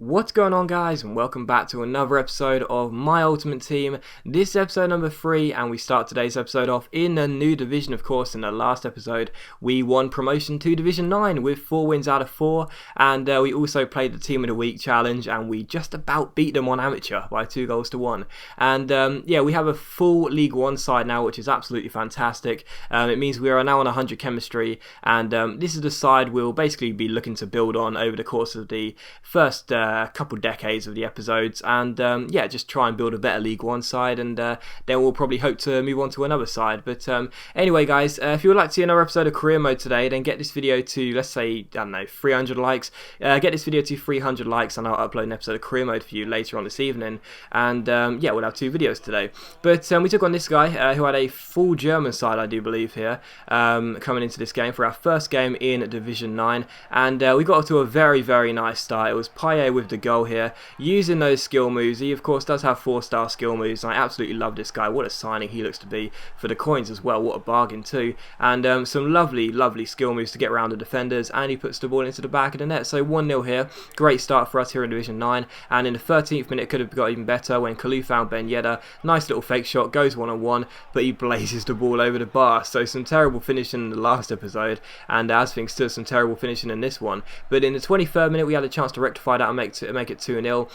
What's going on, guys, and welcome back to another episode of My Ultimate Team. This is episode number 3, and we start today's episode off in a new division. Of course, in the last episode we won promotion to Division 9 with 4 wins out of 4, and we also played the Team of the Week challenge, and we just about beat them on amateur by 2-1. And yeah, we have a full League 1 side now, which is absolutely fantastic. It means we are now on 100 chemistry, and this is the side we'll basically be looking to build on over the course of the first couple decades of the episodes, and yeah, just try and build a better League 1 side, and then we'll probably hope to move on to another side. But anyway, guys, if you would like to see another episode of Career Mode today, then get this video to, let's say, I don't know, 300 likes. Get this video to 300 likes, and I'll upload an episode of Career Mode for you later on this evening. And yeah, we'll have 2 videos today. But we took on this guy who had a full German side, I do believe, here, coming into this game for our first game in Division 9, and we got off to a very, very nice start. It was Paye with the goal here, using those skill moves. He of course does have 4-star skill moves, and I absolutely love this guy. What a signing he looks to be for the coins as well. What a bargain too. And some lovely skill moves to get around the defenders, and he puts the ball into the back of the net. So 1-0 here. Great start for us here in Division 9, and in the 13th minute it could have got even better when Kalu found Ben Yedder. Nice little fake shot, goes 1-on-1, but he blazes the ball over the bar. So some terrible finishing in the last episode, and as things stood, some terrible finishing in this one. But in the 23rd minute we had a chance to rectify that and make it 2-0.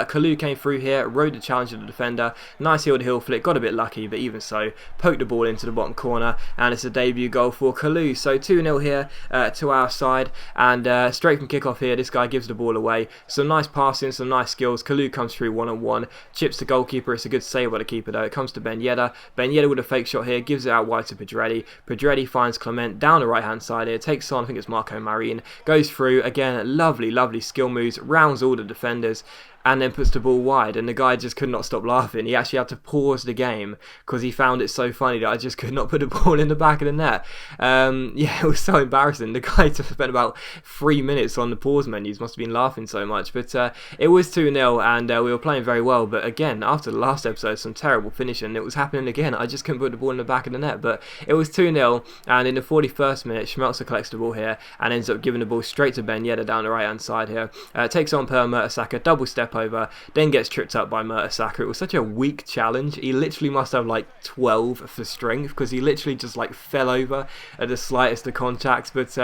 Kalu came through here, rode the challenge of the defender, nice heel-to-heel flick, got a bit lucky, but even so, poked the ball into the bottom corner, and it's a debut goal for Kalu. So 2-0 here to our side, and straight from kickoff here, this guy gives the ball away. Some nice passing, some nice skills. Kalu comes through 1-on-1, chips the goalkeeper. It's a good save by the keeper though. It comes to Ben Yedder. Ben Yedder with a fake shot here, gives it out wide to Pedretti. Pedretti finds Clement down the right hand side here, takes on, I think it's Marco Marin, goes through again, lovely skill moves, rounds all the defenders, and then puts the ball wide, and the guy just could not stop laughing. He actually had to pause the game because he found it so funny that I just could not put the ball in the back of the net. Yeah, it was so embarrassing. The guy just spent about 3 minutes on the pause menus, must have been laughing so much. But it was 2-0, and we were playing very well. But again, after the last episode, some terrible finishing. It was happening again. I just couldn't put the ball in the back of the net. But it was 2-0, and in the 41st minute, Schmelzer collects the ball here and ends up giving the ball straight to Ben Yedder down the right hand side here. Takes on Per Mertesacker, double step over, then gets tripped up by Mertesacker. It was such a weak challenge. He literally must have like 12 for strength, because he literally just like fell over at the slightest of contact. But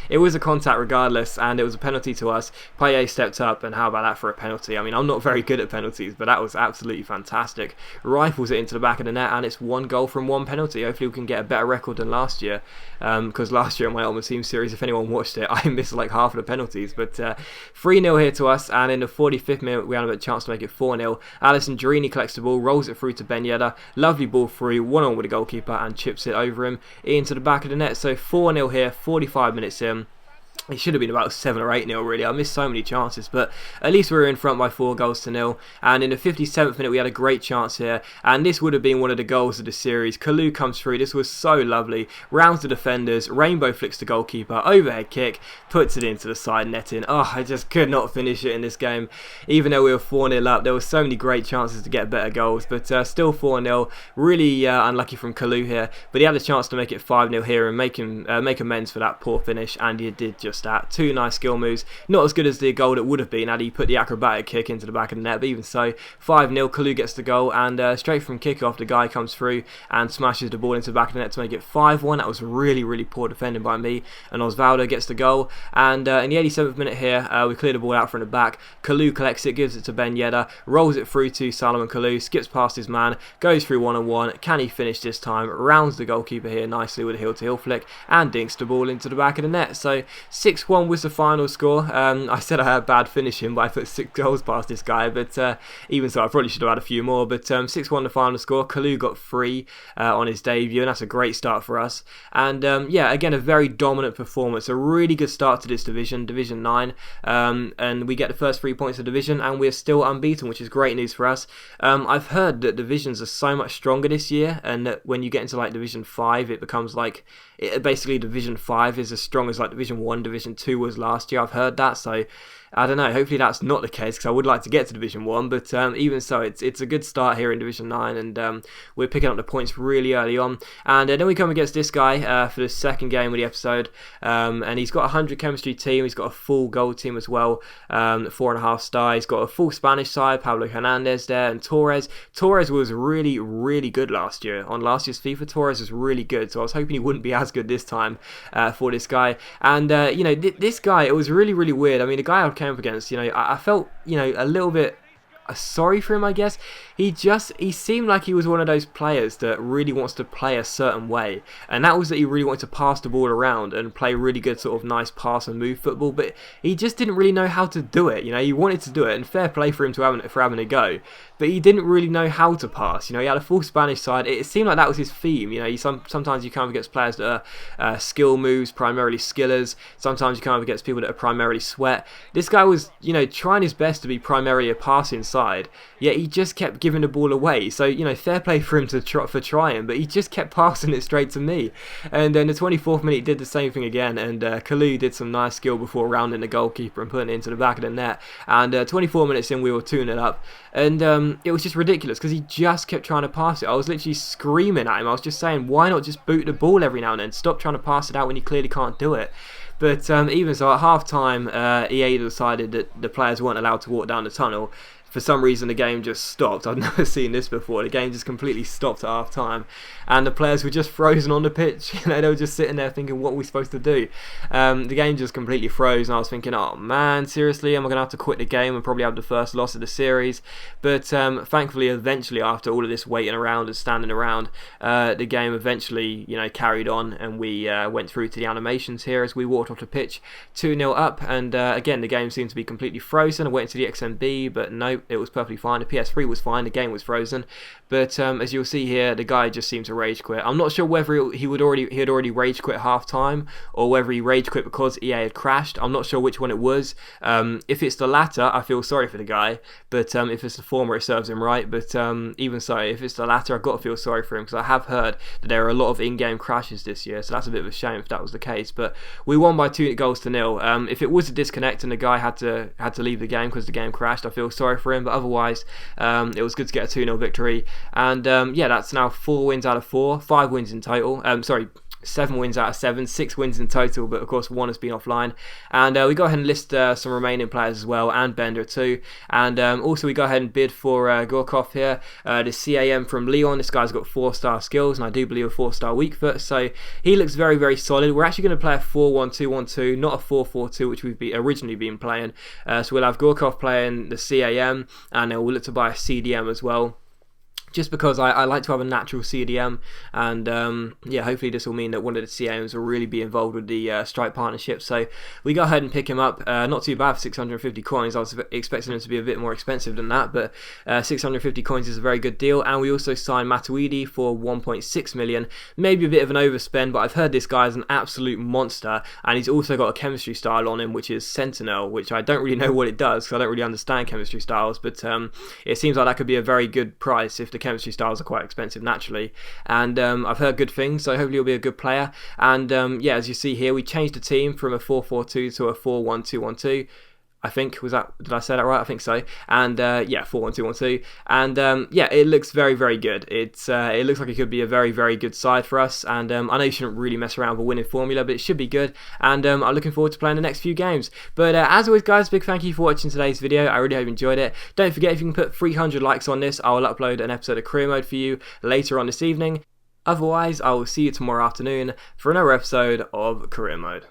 it was a contact regardless, and it was a penalty to us. Paye stepped up, and how about that for a penalty? I mean, I'm not very good at penalties, but that was absolutely fantastic. Rifles it into the back of the net, and it's 1 goal from 1 penalty. Hopefully we can get a better record than last year, because last year in my Ultimate Team series, if anyone watched it, I missed like half of the penalties. But 3-0 here to us, and in the 45th minute we had a chance to make it 4-0. Alisson Drini collects the ball, rolls it through to Ben Yedder, lovely ball through, 1-on with the goalkeeper, and chips it over him into the back of the net. So 4-0 here, 45 minutes in. It should have been about 7 or 8-0 really. I missed so many chances, but at least we were in front by 4-0. And in the 57th minute we had a great chance here, and this would have been one of the goals of the series. Kalu comes through, this was so lovely, rounds the defenders, rainbow flicks the goalkeeper, overhead kick, puts it into the side netting. Oh, I just could not finish it in this game. Even though we were 4-0 up, there were so many great chances to get better goals, but still 4-0. Really unlucky from Kalu here, but he had a chance to make it 5-0 here and make amends for that poor finish, and he did just that. 2 nice skill moves, not as good as the goal it would have been had he put the acrobatic kick into the back of the net, but even so, 5-0. Kalu gets the goal, and straight from kickoff the guy comes through and smashes the ball into the back of the net to make it 5-1. That was really poor defending by me, and Osvaldo gets the goal. And in the 87th minute here, we clear the ball out from the back. Kalu collects it, gives it to Ben Yedder, rolls it through to Salomon Kalu, skips past his man, goes through 1-on-1. Can he finish this time? Rounds the goalkeeper here nicely with a heel-to-heel flick, and dinks the ball into the back of the net. So 6-1 was the final score. I said I had bad finishing, but I put 6 goals past this guy, but even so I probably should have had a few more. But 6-1 the final score. Kalu got 3 on his debut, and that's a great start for us. And yeah, again, a very dominant performance, a really good start to this division, Division 9, and we get the first 3 points of the division, and we're still unbeaten, which is great news for us. I've heard that divisions are so much stronger this year, and that when you get into like Division 5, it becomes like, basically Division 5 is as strong as like Division 1, Division 2 was last year. I've heard that, so I don't know, hopefully that's not the case, because I would like to get to Division 1, but even so, it's a good start here in Division 9, and we're picking up the points really early on. And then we come against this guy for the second game of the episode, and he's got a 100 chemistry team, he's got a full gold team as well, 4.5 star, he's got a full Spanish side, Pablo Hernandez there, and Torres. Torres was really, really good last year. On last year's FIFA, Torres was really good, so I was hoping he wouldn't be as good this time for this guy. And, this guy, it was really, really weird. I mean, the guy I came up against, I felt, a little bit sorry for him, I guess. He seemed like he was one of those players that really wants to play a certain way, and that was that he really wanted to pass the ball around and play really good sort of nice pass and move football, but he just didn't really know how to do it. He wanted to do it, and fair play for him for having a go, but he didn't really know how to pass. He had a full Spanish side. It seemed like that was his theme. Sometimes you come up against players that are skill moves, primarily skillers. Sometimes you come up against people that are primarily sweat. This guy was, trying his best to be primarily a passing side, yet he just kept giving the ball away. So, fair play for him for trying, but he just kept passing it straight to me. And then the 24th minute, he did the same thing again, and Kalu did some nice skill before rounding the goalkeeper and putting it into the back of the net. And 24 minutes in, we were 2-0 up, and it was just ridiculous because he just kept trying to pass it. I was literally screaming at him. I was just saying, why not just boot the ball every now and then? Stop trying to pass it out when you clearly can't do it. But even so, at half time, EA decided that the players weren't allowed to walk down the tunnel. For some reason, the game just stopped. I've never seen this before. The game just completely stopped at half time, and the players were just frozen on the pitch. They were just sitting there thinking, what are we supposed to do? The game just completely froze, and I was thinking, oh man, seriously, am I going to have to quit the game and probably have the first loss of the series? But thankfully, eventually, after all of this waiting around and standing around, the game eventually, carried on, and we went through to the animations here as we walked off the pitch, 2-0 up, and again, the game seemed to be completely frozen. I went into the XMB, but no, it was perfectly fine. The PS3 was fine, the game was frozen, but as you'll see here, the guy just seemed to rage quit. I'm not sure whether he had already rage quit half time, or whether he rage quit because EA had crashed. I'm not sure which one it was. If it's the latter, I feel sorry for the guy, but if it's the former, it serves him right. But even so, if it's the latter, I've got to feel sorry for him, because I have heard that there are a lot of in-game crashes this year, so that's a bit of a shame if that was the case. But we won by 2-0. If it was a disconnect and the guy had to leave the game because the game crashed, I feel sorry for him, but otherwise it was good to get a 2-0 victory. And that's now 4 wins out of 4, 5 wins in total. 7 wins out of 7, 6 wins in total, but of course 1 has been offline. And we go ahead and list some remaining players as well, and Bender too. And also we go ahead and bid for Gorkov here, the CAM from Leon. This guy's got 4-star skills, and I do believe a 4-star weak foot, so he looks very, very solid. We're actually going to play a 4-1-2-1-2, not a 4-4-2, which we've originally been playing. So we'll have Gorkov playing the CAM, and we'll look to buy a CDM as well, just because I like to have a natural CDM, and hopefully this will mean that one of the CMs will really be involved with the Stripe partnership. So we go ahead and pick him up. Not too bad for 650 coins. I was expecting him to be a bit more expensive than that, but 650 coins is a very good deal. And we also signed Matuidi for 1.6 million. Maybe a bit of an overspend, but I've heard this guy is an absolute monster, and he's also got a chemistry style on him, which is Sentinel, which I don't really know what it does, because I don't really understand chemistry styles, but it seems like that could be a very good price if the chemistry styles are quite expensive naturally. And I've heard good things, so hopefully he'll be a good player. And as you see here, we changed the team from a 4-4-2 to a 4-1-2-1-2. I think, did I say that right? I think so. And 4-1-2-1-2. And it looks very, very good. It looks like it could be a very, very good side for us. And I know you shouldn't really mess around with a winning formula, but it should be good. And I'm looking forward to playing the next few games. But as always, guys, big thank you for watching today's video. I really hope you enjoyed it. Don't forget, if you can put 300 likes on this, I will upload an episode of Career Mode for you later on this evening. Otherwise, I will see you tomorrow afternoon for another episode of Career Mode.